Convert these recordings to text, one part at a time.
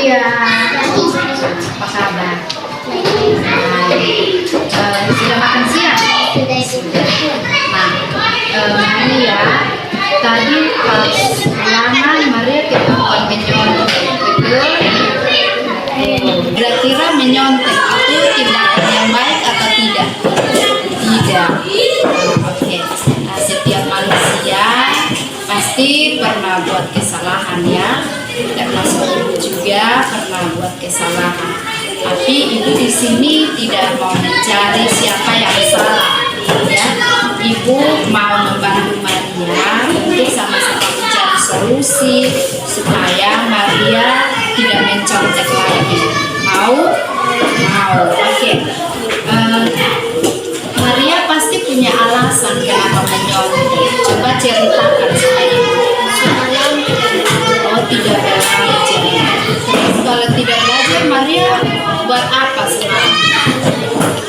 Maria, apa kabar? Sudah makan siang? Sudah. Nah, Maria, tadi pas ulangan Maria ketahuan menyontek, betul? Kira-kira menyontek itu tindakan yang baik atau tidak? Tidak. Oke. Setiap manusia pasti pernah buat kesalahan ya. Termasuk ibu juga pernah buat kesalahan. Tapi ibu di sini tidak mau mencari siapa yang salah. Ya, ibu mau membantu Maria untuk sama-sama mencari solusi supaya Maria tidak mencontek lagi. Mau? Oke. Maria pasti punya alasan kenapa menyontek. Coba ceritakan sama ibu. Oh, tidak belajar. Kalau tidak belajar, Maria buat apa sekarang?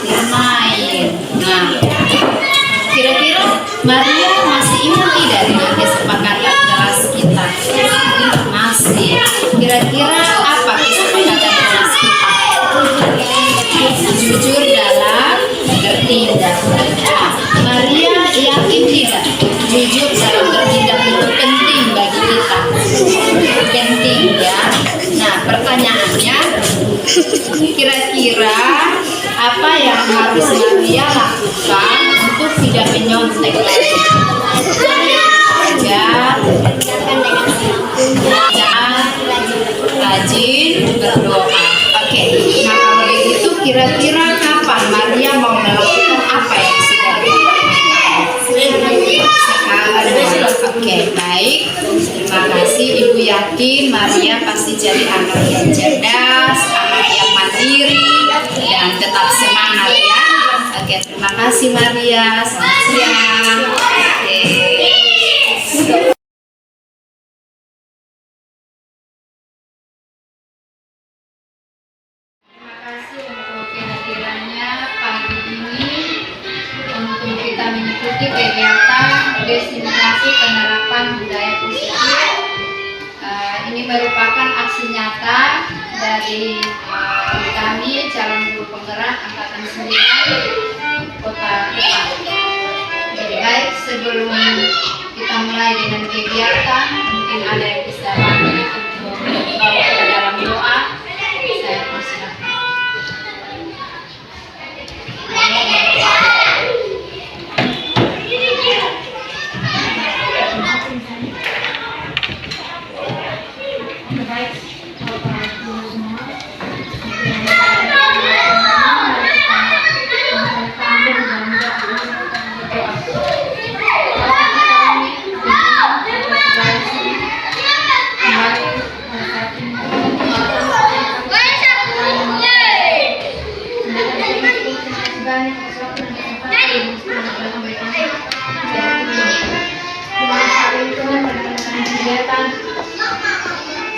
Bermain. Nah, kira-kira Maria masih ingat tidak dengan kesepakatan kelas kita? Masih. Kira-kira apa kesepakatan kelas kita? Jujur dalam bertindak. Nah, Maria yakin tidak? Jujur dalam bertindak itu penting bagi kita. Penting ya. Nah, pertanyaannya, kira-kira apa yang harus Maria lakukan untuk tidak menyontek lagi? Rajin berdoa. Oke. Nah, kalau begitu kira-kira kapan Maria mau melakukan apa yang sudah dilakukan? Sekarang. Oke, baik. Terima kasih. Ibu yakin Maria pasti jadi anak yang cerdas, anak yang mandiri, dan tetap semangat ya. Oke, terima kasih Maria. Selamat siang. Oke. Terima kasih untuk kehadirannya pagi ini untuk kita mengikuti kegiatan diseminasi penerapan budaya positif. Ini merupakan aksi nyata dari kami calon guru penggerak angkatan 9 Kota Kupang. Jadi baik, sebelum kita mulai dengan kegiatan, mungkin ada yang bisa bantu untuk membawa kita dalam doa. Saya persilakan.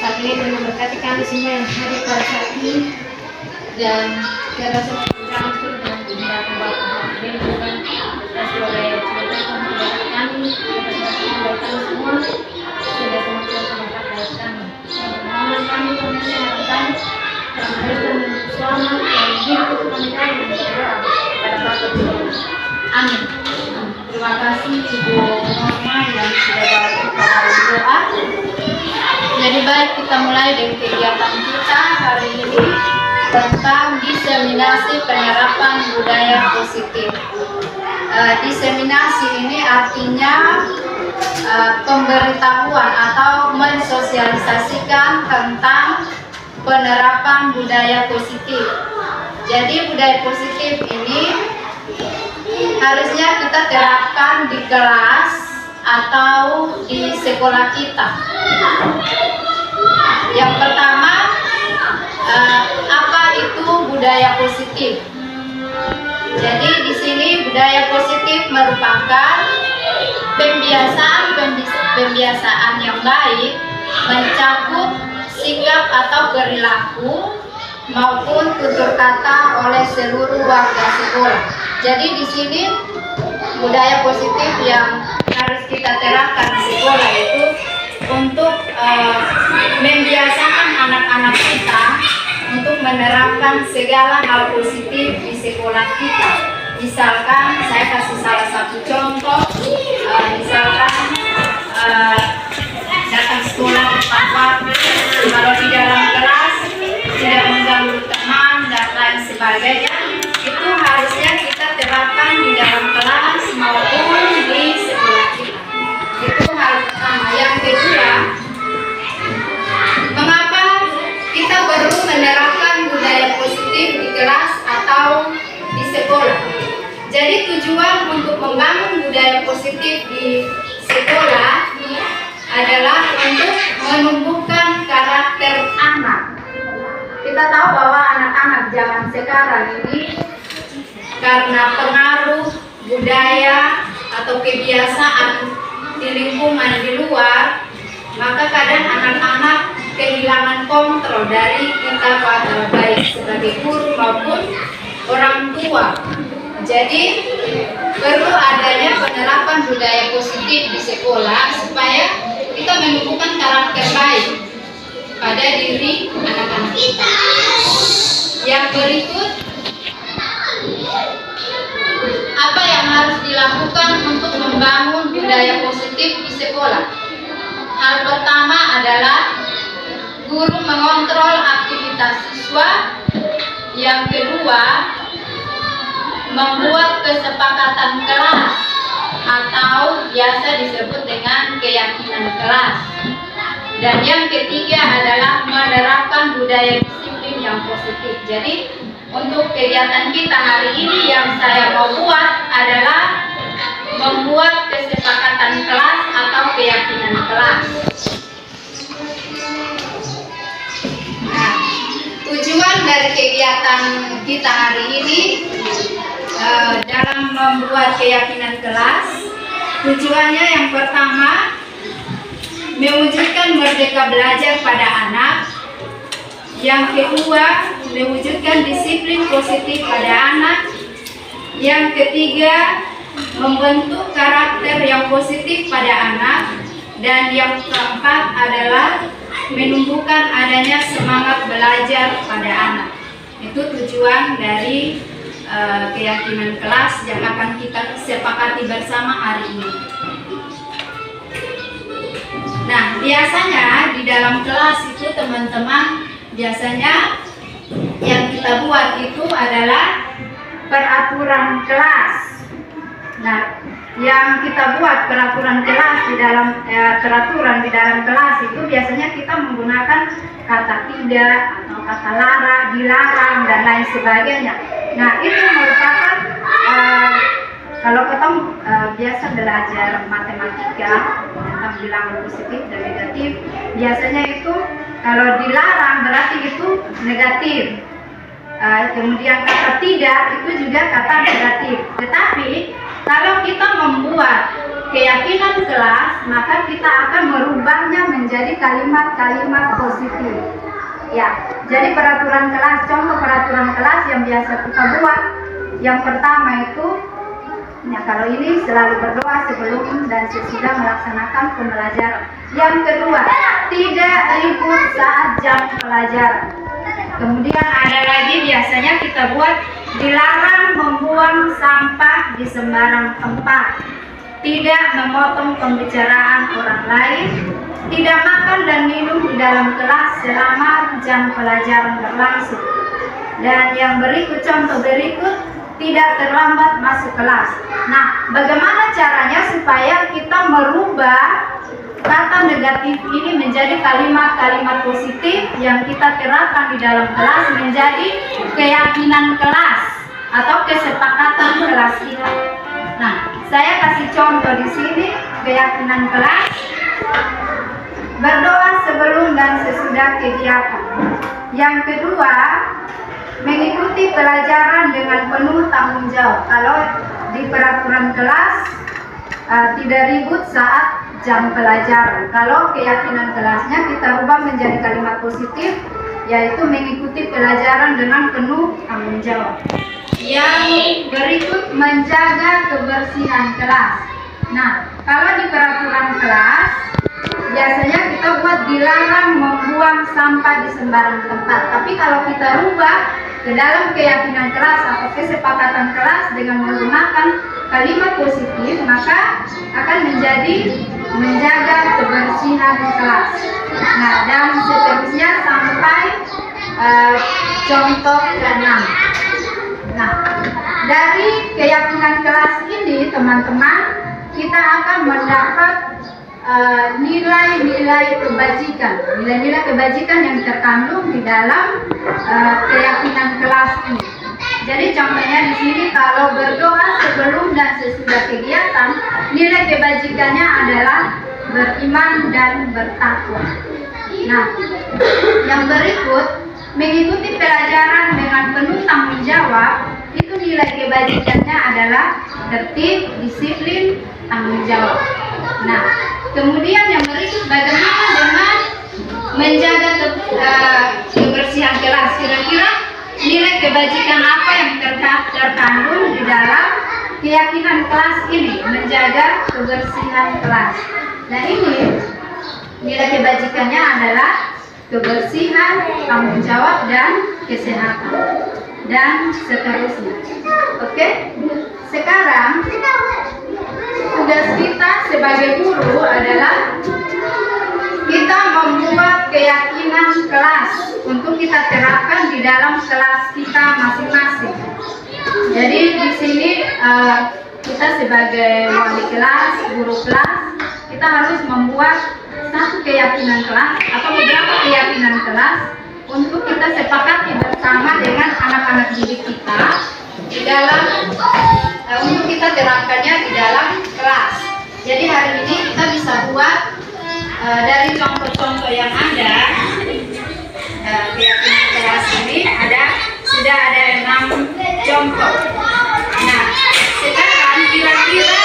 Saat ini Tuhan memberkati kami semua yang hadir pada saat ini, dan segala sesuatu langsung dan tidak kebaikan dan Tuhan atas doa yang sudah Tuhan memberkati kami, atas doa kami semua sudah semakin semangat dari kami. Mohon kami Tuhan yang kami dan selamat dan hidup kami dan berdoa pada Bapa Tuhan. Amin. Terima kasih Ibu Norma yang sudah bantu kita dalam doa. Jadi baik, kita mulai dengan kegiatan kita hari ini tentang diseminasi penerapan budaya positif. Diseminasi ini artinya pemberitahuan atau mensosialisasikan tentang penerapan budaya positif. Jadi budaya positif ini harusnya kita terapkan di kelas atau di sekolah kita. Yang pertama, apa itu budaya positif? Jadi di sini budaya positif merupakan pembiasaan yang baik mencakup sikap atau perilaku maupun tutur kata oleh seluruh warga sekolah. Jadi di sini budaya positif yang harus kita terapkan di sekolah itu untuk membiasakan anak-anak kita untuk menerapkan segala hal positif di sekolah kita. Misalkan saya kasih salah satu contoh, misalkan datang sekolah tepat waktu, kalau di dalam kelas tidak mengganggu teman dan lain sebagainya, itu harusnya kita terapkan di dalam kelas maupun di sekolah kita. Itu hal pertama. Yang kedua, mengapa kita perlu menerapkan budaya positif di kelas atau di sekolah? Jadi tujuan untuk membangun budaya positif di sekolah adalah untuk menumbuhkan karakter anak. Kita tahu bahwa anak-anak zaman sekarang ini karena pengaruh budaya atau kebiasaan di lingkungan di luar, maka kadang anak-anak kehilangan kontrol dari kita, baik sebagai guru maupun orang tua. Jadi perlu adanya penerapan budaya positif di sekolah supaya kita menumbuhkan karakter baik pada diri anak-anak kita. Yang berikut, apa yang harus dilakukan untuk membangun budaya positif di sekolah? Hal pertama adalah guru mengontrol aktivitas siswa. Yang kedua, membuat kesepakatan kelas atau biasa disebut dengan keyakinan kelas. Dan yang ketiga adalah menerapkan budaya disiplin yang positif. Jadi untuk kegiatan kita hari ini yang saya mau buat adalah membuat kesepakatan kelas atau keyakinan kelas. Nah, tujuan dari kegiatan kita hari ini dalam membuat keyakinan kelas, tujuannya yang pertama mewujudkan merdeka belajar pada anak. Yang kedua, mewujudkan disiplin positif pada anak. Yang ketiga, membentuk karakter yang positif pada anak. Dan yang keempat adalah menumbuhkan adanya semangat belajar pada anak. Itu tujuan dari keyakinan kelas yang akan kita sepakati bersama hari ini. Nah, biasanya di dalam kelas itu teman-teman, biasanya yang kita buat itu adalah peraturan kelas. Nah, yang kita buat peraturan kelas di dalam peraturan di dalam kelas itu biasanya kita menggunakan kata tidak atau kata dilarang dan lain sebagainya. Nah, itu merupakan kalau kita biasa belajar matematika tentang bilangan positif dan negatif, biasanya itu kalau dilarang berarti itu negatif. Kemudian kata tidak itu juga kata negatif. Tetapi kalau kita membuat keyakinan kelas, maka kita akan merubahnya menjadi kalimat-kalimat positif. Ya, jadi peraturan kelas, contoh peraturan kelas yang biasa kita buat, yang pertama itu, ya kalau ini selalu berdoa sebelum dan sesudah melaksanakan pembelajaran. Yang kedua, tidak ribut saat jam pelajaran. Kemudian ada lagi biasanya kita buat dilarang membuang sampah di sembarang tempat, tidak memotong pembicaraan orang lain, tidak makan dan minum di dalam kelas selama jam pelajaran berlangsung. Dan yang berikut, contoh berikut, tidak terlambat masuk kelas. Nah, bagaimana caranya supaya kita merubah kata negatif ini menjadi kalimat-kalimat positif yang kita terapkan di dalam kelas menjadi keyakinan kelas atau kesepakatan kelas kita. Nah, saya kasih contoh di sini keyakinan kelas. Berdoa sebelum dan sesudah kegiatan. Yang kedua, mengikuti pelajaran dengan penuh tanggung jawab. Kalau di peraturan kelas tidak ribut saat jam pelajaran. Kalau keyakinan kelasnya kita rubah menjadi kalimat positif, yaitu mengikuti pelajaran dengan penuh tanggung jawab. Yang berikut, menjaga kebersihan kelas. Nah, kalau di peraturan kelas biasanya kita buat dilarang membuang sampah di sembarang tempat. Tapi kalau kita rubah ke dalam keyakinan kelas atau kesepakatan kelas dengan menggunakan kalimat positif, maka akan menjadi menjaga kebersihan kelas. Nah, dan seterusnya sampai contoh ke-6. Nah, dari keyakinan kelas ini teman-teman, kita akan mendapat nilai-nilai kebajikan, nilai-nilai kebajikan yang terkandung di dalam keyakinan kelas ini. Jadi contohnya di sini kalau berdoa sebelum dan sesudah kegiatan, nilai kebajikannya adalah beriman dan bertakwa. Nah, yang berikut mengikuti pelajaran dengan penuh tanggung jawab, itu nilai kebajikannya adalah tertib, disiplin, tanggung jawab. Nah, kemudian yang berikut bagaimana dengan menjaga kebersihan kelas. Kira-kira nilai kebajikan apa yang terkandung di dalam keyakinan kelas ini, menjaga kebersihan kelas. Nah, ini nilai kebajikannya adalah kebersihan, tanggung jawab, dan kesehatan, dan seterusnya. Oke, sekarang tugas kita sebagai guru adalah kita membuat keyakinan kelas untuk kita terapkan di dalam kelas kita masing-masing. Jadi di sini kita sebagai wali kelas, guru kelas, kita harus membuat satu keyakinan kelas atau beberapa keyakinan kelas untuk kita sepakati bersama dengan anak-anak didik kita di dalam untuk kita terapkannya di dalam kelas. Jadi hari ini kita bisa buat dari contoh-contoh yang ada, keyakinan kelas ini sudah ada 6 contoh. Nah, sekarang kira-kira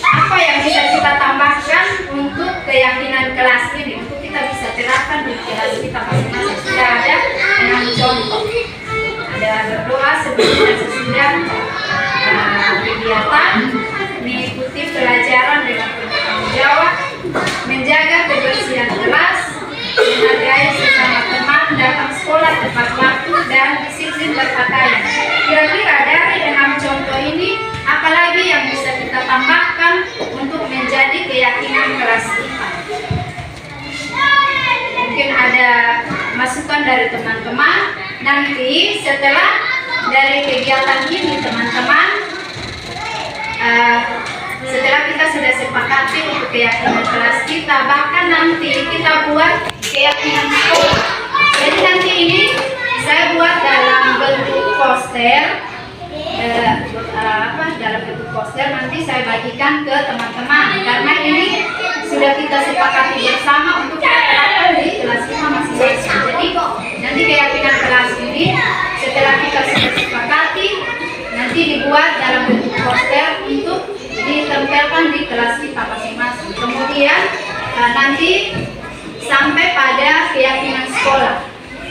apa yang bisa kita tambahkan untuk keyakinan kelas ini, untuk kita bisa terapkan di kelas kita masing-masing. Sudah ada 6 contoh. Ada berdoa sebelum dan sesudah kegiatan, mengikuti pelajaran dengan penuh tanggung jawab, menjaga kebersihan kelas, menghargai sesama teman, datang sekolah tepat waktu, dan disiplin berpakaian. Kira-kira dari 6 contoh ini, apalagi yang bisa kita tambahkan untuk menjadi keyakinan kelas kita? Mungkin ada masukan dari teman-teman. Nanti setelah dari kegiatan ini teman-teman, setelah kita sudah sepakati untuk keyakinan kelas kita, bahkan nanti kita buat keyakinan sekolah. Jadi nanti ini saya buat dalam bentuk poster, dalam bentuk poster nanti saya bagikan ke teman-teman, karena ini sudah kita sepakati bersama untuk kita terapkan di kelas kita masing-masing. Jadi nanti keyakinan kelas ini setelah kita sudah sepakati, nanti dibuat dalam bentuk poster untuk ditempelkan di kelas kita masing-masing. Kemudian nanti sampai pada keyakinan sekolah.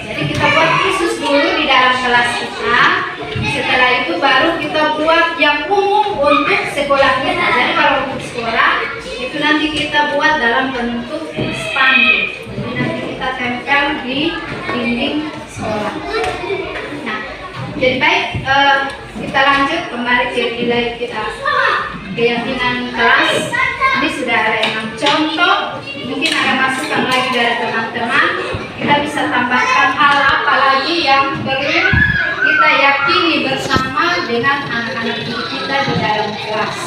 Jadi kita buat khusus dulu di dalam kelas kita. Setelah itu baru kita buat yang umum untuk sekolah kita. Jadi kalau untuk sekolah itu nanti kita buat dalam bentuk spanduk. Jadi nanti kita tempel di dinding sekolah. Nah, jadi baik, kita lanjut kembali ke nilai kita. Keyakinan kelas ini sudah ada 6 contoh. Mungkin ada masukan lagi dari teman-teman. Kita bisa tambahkan hal apa lagi yang perlu kita yakini bersama dengan anak-anak kita di dalam kelas.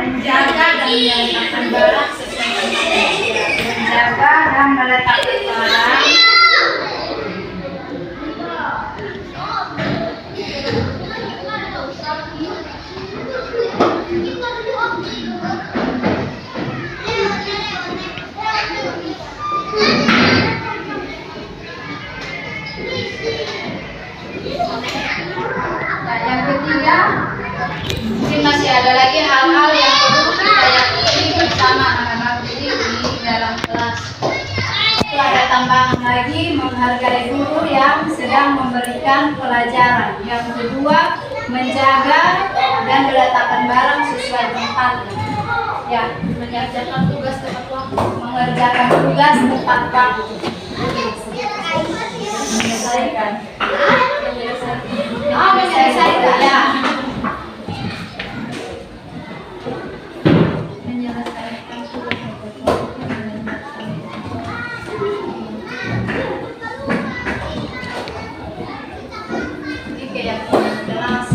menjaga dan meletakkan barang sesuai dengan menjaga dan meletakkan barang Nah, yang ketiga, mungkin masih ada lagi hal-hal yang perlu kita yakini bersama anak-anak didik di dalam kelas. Itu ada tambahan lagi, menghargai guru yang sedang memberikan pelajaran. Yang kedua, menjaga dan meletakkan barang sesuai tempatnya. Ya, mengerjakan tugas tepat waktu. Mengerjakan tugas tepat waktu. Menyelesaikan. Oh, menyelesaikan ya. Menyelesaikan tugas tepat waktu. Ini kayak kelas.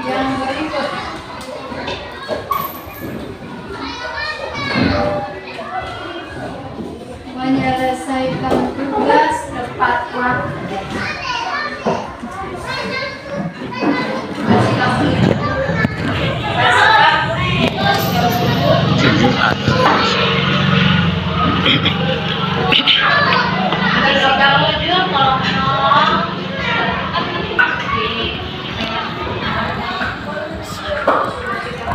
Yang berikut, menyelesaikan tugas tepat waktu.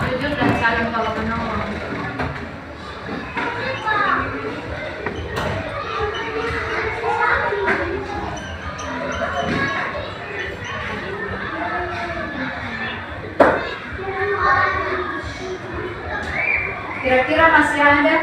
Jujur dan saling tolong menolong. Kira-kira masih ada?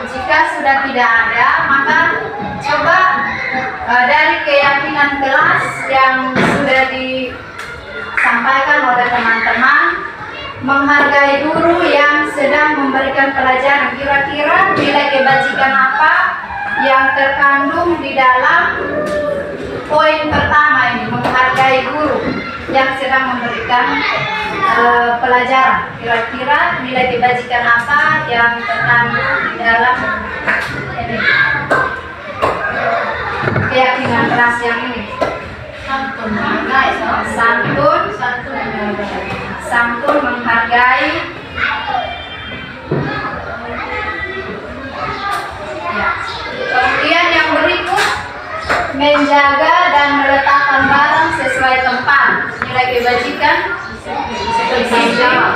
Jika sudah tidak ada, maka coba dari keyakinan kelas yang sudah disampaikan oleh teman-teman, menghargai guru yang sedang memberikan pelajaran. Kira-kira nilai kebajikan apa yang terkandung di dalam poin pertama ini, menghargai guru yang sedang memberikan pelajaran. Kira-kira nilai kebajikan apa yang terkandung di dalam ini, keyakinan kelas yang ini? Santun, menghargai. Ya. Kemudian yang berikut, menjaga dan meletakkan barang sesuai tempat. Nilai kebajikan menjawab.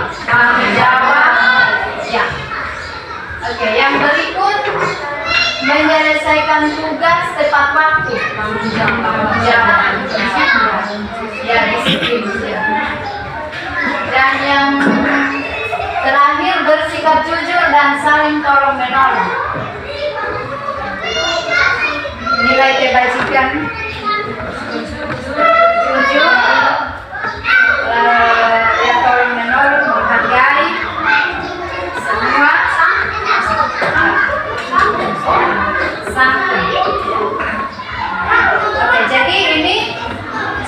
Ya. Oke, yang berikut, menyelesaikan tugas tepat waktu. Ya, disiplin. Dan yang terakhir, bersikap jujur dan saling tolong menolong. Nilai kebajikan jujur, ya tolong menolong, menghargai semua, santun. Oke, jadi ini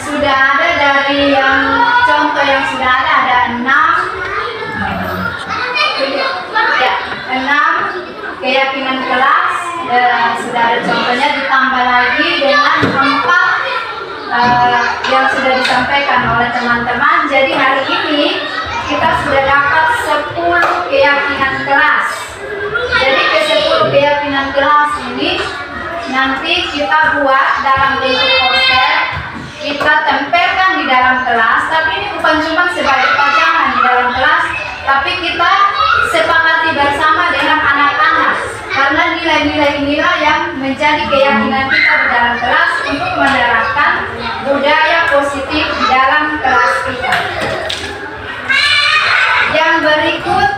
sudah ada dari yang contoh yang sudah ada 6 ya, 6 keyakinan kelas. Sudah ada contohnya, ditambah lagi dengan 4 yang sudah disampaikan oleh teman-teman. Jadi hari ini kita sudah dapat 10 keyakinan kelas. Jadi ke 10 keyakinan kelas ini nanti kita buat dalam bentuk poster, kita tempelkan di dalam kelas. Tapi ini bukan cuma sebagai pajangan di dalam kelas, tapi kita sepakati bersama dengan anak-anak, karena nilai-nilai inilah yang menjadi keyakinan kita di dalam kelas untuk menerapkan budaya positif di dalam kelas kita. Yang berikut,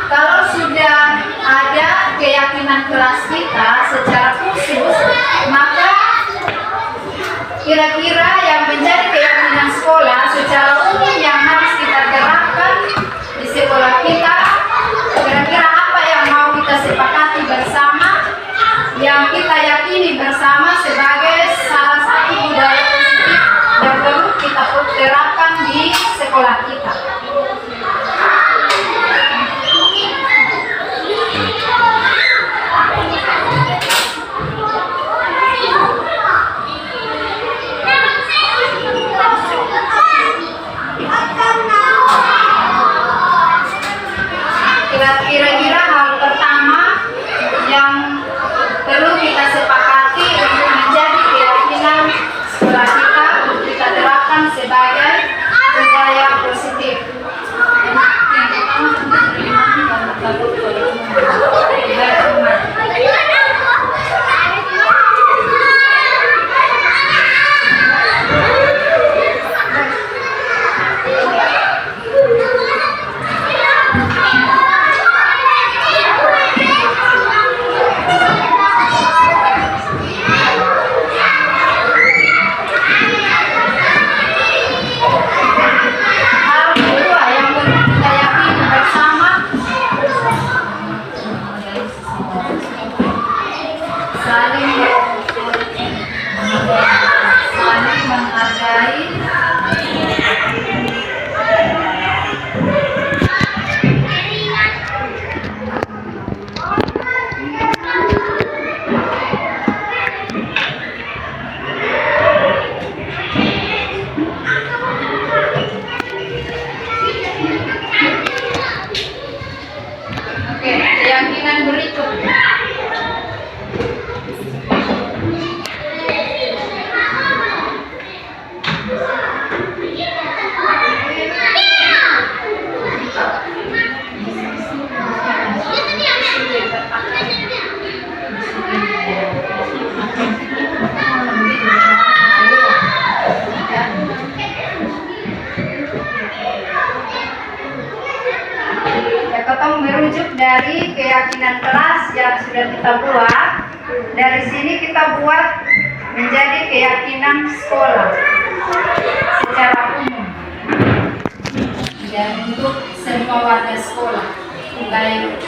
kalau sudah ada keyakinan kelas kita secara khusus, maka Ketemu merujuk dari keyakinan kelas yang sudah kita buat. Dari sini kita buat menjadi keyakinan sekolah secara umum dan untuk semua warga sekolah. Baik,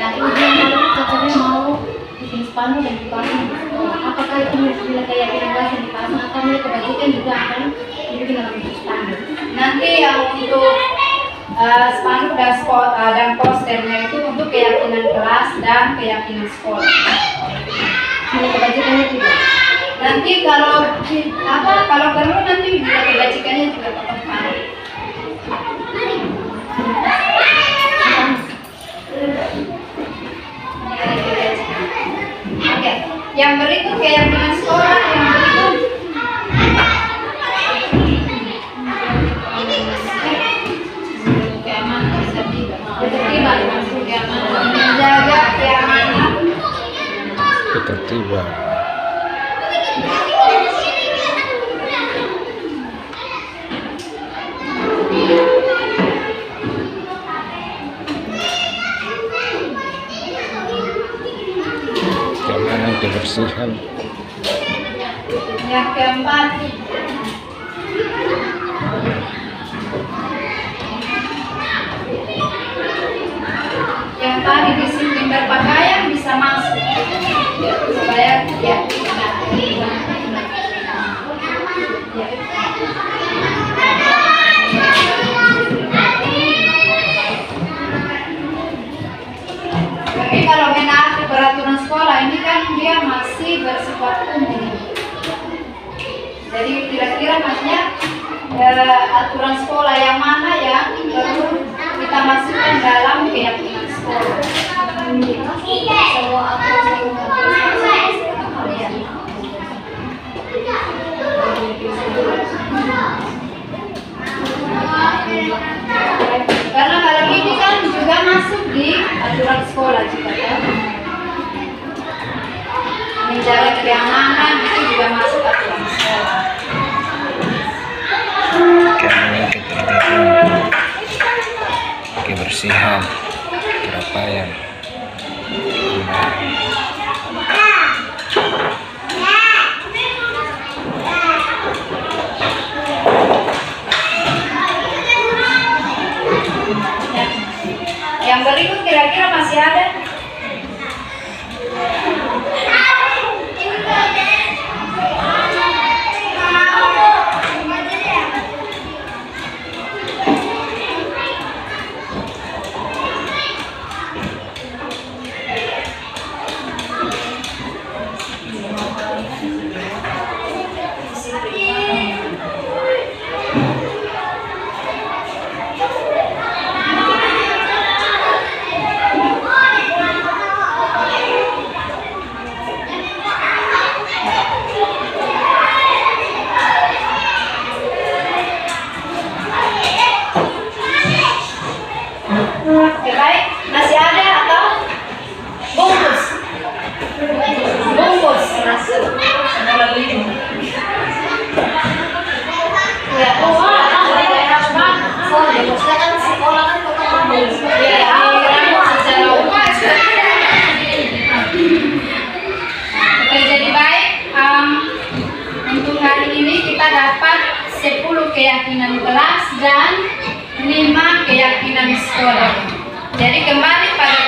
Nah, ibu yang baru katanya mau bikin spanduk dan dipasang di sekolah. Apakah itu bila keyakinan kelas yang dipasang atau mereka kebajikan juga akan dibikin dalam bentuk spanduk? nanti yang untuk spanduk dan posternya itu untuk keyakinan kelas dan keyakinan sekolah. Bila kebajikannya tidak. Nanti kalau perlu nanti bila kebajikannya juga tetap spanduk. Oke, yang berikut keyakinan sekolah yang berikut. Keamanan ketertiban, keamanan. Menjaga keamanan. Ketertiban. Keamanan, kebersihan. Yang keempat, yang tadi disiplin berpakaian bisa masuk supaya ya. Tapi kalau menaati peraturan sekolah ini kan dia masih bersifat umum. Jadi kira-kira maksudnya aturan sekolah yang mana yang perlu kita masukkan dalam keyakinan sekolah. Semua aturan Karena kalau ini kan juga masuk di aturan sekolah juga kan. Menjaga keamanan itu juga masuk aturan sekolah. Keamanan, ketertiban, kebersihan, keramaian. Yang berikut kira-kira masih ada? Oke, baik. Masih ada atau bungkus? Bungkus. Ya, Oke, jadi baik. Untuk hari ini kita dapat 10 keyakinan kelas dan 5 keyakinan sekolah. Jadi kembali pada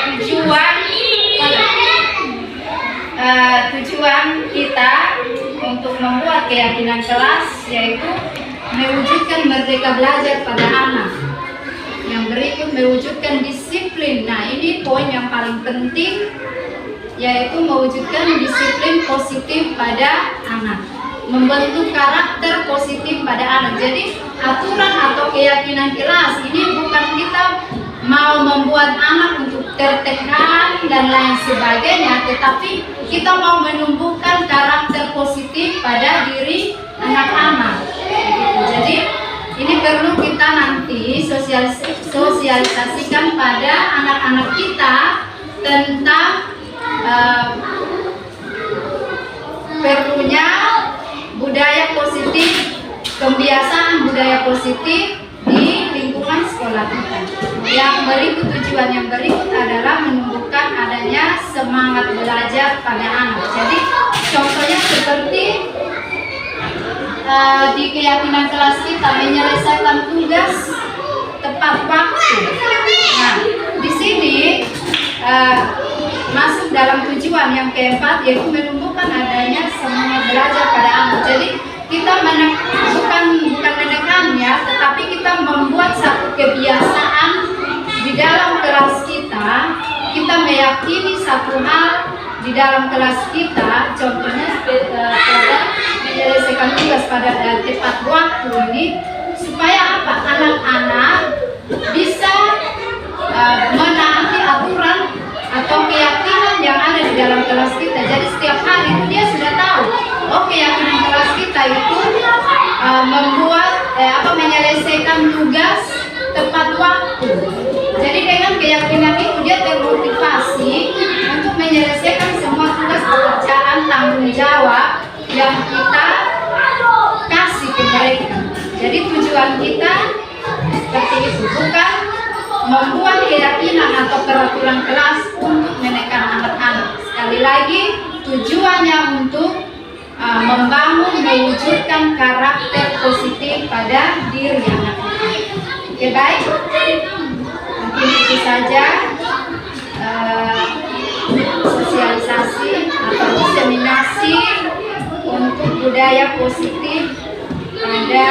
tujuan kita untuk membuat keyakinan kelas, yaitu mewujudkan merdeka belajar pada anak. Yang berikut mewujudkan disiplin. Nah, ini poin yang paling penting, yaitu mewujudkan disiplin positif pada anak, membentuk karakter positif pada anak. Jadi aturan atau keyakinan kelas ini bukan kita mau membuat anak untuk tertekan dan lain sebagainya, tetapi kita mau menumbuhkan karakter positif pada diri anak-anak. Jadi ini perlu kita nanti sosialisasikan pada anak-anak kita tentang perlunya budaya positif pembiasaan budaya positif di lingkungan sekolah kita. Yang berikut, tujuan yang berikut adalah menumbuhkan adanya semangat belajar pada anak. Jadi contohnya seperti di keyakinan kelas kita menyelesaikan tugas tepat waktu. Nah, di sini masuk dalam tujuan yang keempat, yaitu menumbuhkan adanya semangat belajar pada anak. Jadi kita bukan menekan ya, tetapi kita membuat satu kebiasaan di dalam kelas kita. Kita meyakini satu hal di dalam kelas kita, contohnya pada menyelesaikan tugas pada tepat waktu ini, supaya apa? Anak-anak bisa menaati aturan atau keyakinan yang ada di dalam kelas kita. Jadi setiap hari itu dia sudah tahu, oh keyakinan kelas kita itu menyelesaikan tugas tepat waktu. Jadi dengan keyakinan itu dia termotivasi untuk menyelesaikan semua tugas pekerjaan tanggung jawab yang kita kasih ke mereka. Jadi tujuan kita seperti itu, bukan membuat keyakinan atau peraturan kelas untuk menekan anak-anak. Sekali lagi, tujuannya untuk membangun, mewujudkan karakter positif pada diri anak. Oke, baik. Mungkin itu saja sosialisasi atau diseminasi untuk budaya positif pada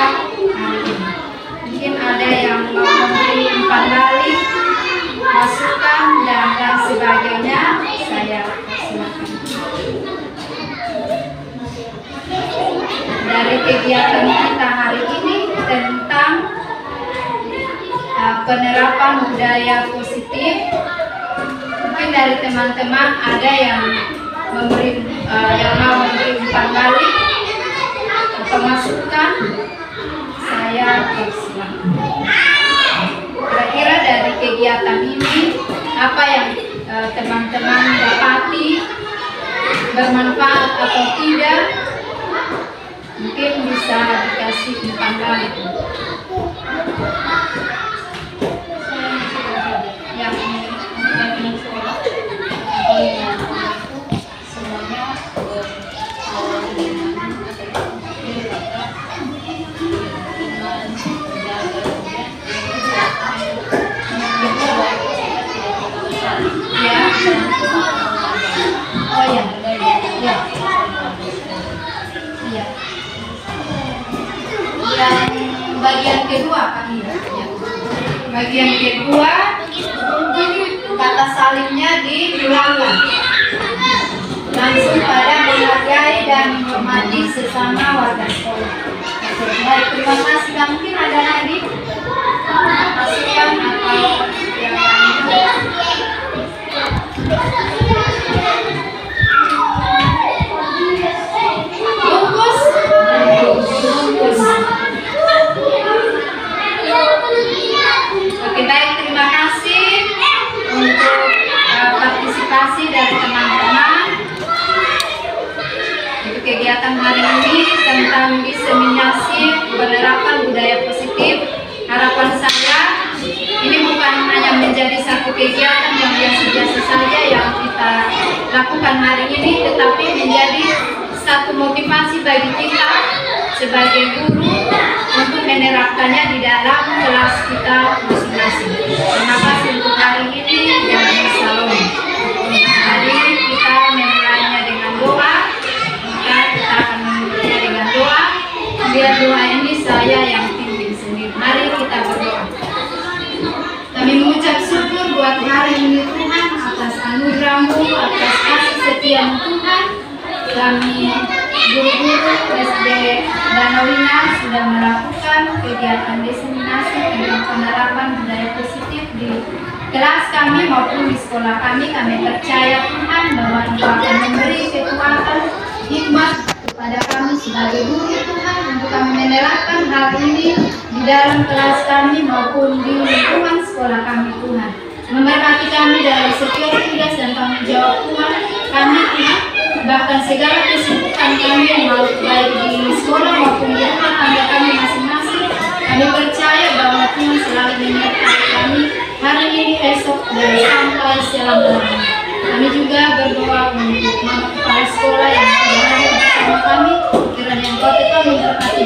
hari ini. Mungkin ada yang mau memberi umpan balik, masukan dan lain sebagainya, saya silakan. Dari kegiatan kita hari ini tentang penerapan budaya positif, mungkin dari teman-teman ada yang mau memberi umpan balik atau masukan, saya persilakan. Kira-kira dari kegiatan ini apa yang teman-teman dapati, bermanfaat atau tidak, mungkin bisa dikasih umpan balik. Bagian kedua kan ya. Bagian kedua kata salimnya diulangkan langsung pada menghargai dan menghormati sesama warga sekolah. Baik, terima kasih. Mungkin ada lagi masukan atau yang lain. Oke, baik, terima kasih untuk partisipasi dari teman-teman untuk kegiatan hari ini tentang diseminasi penerapan budaya positif. Harapan saya ini bukan hanya menjadi satu kegiatan yang biasa-biasa saja yang kita lakukan hari ini, tetapi menjadi satu motivasi bagi kita sebagai guru untuk menerapkannya di dalam kelas kita masing-masing. Terima kasih untuk hari ini dan salam. Hari kita memulainya dengan doa, maka kita akan memulainya dengan doa. Biar doa ini saya yang pimpin sendiri. Mari kita berdoa. Kami mengucap syukur buat hari ini Tuhan, atas anugerah-Mu, atas kasih setia Tuhan. Kami guru-guru SD Danauina sudah melakukan kegiatan diseminasi tentang penerapan budaya positif di kelas kami maupun di sekolah kami. Kami percaya Tuhan bahwa Engkau akan memberi kekuatan, hikmat kepada kami sebagai guru Tuhan untuk kami menerapkan hal ini di dalam kelas kami maupun di lingkungan sekolah kami Tuhan. Memberkati kami dalam setiap tugas dan tanggung jawab Tuhan kami Tuhan. Bahkan segala kesibukan kami baik di sekolah maupun di rumah tangga kami sampai selama-lamanya. Kami juga berdoa untuk mama kepala sekolah yang telah hadir bersama kami, kiranya Engkau tetap memberkati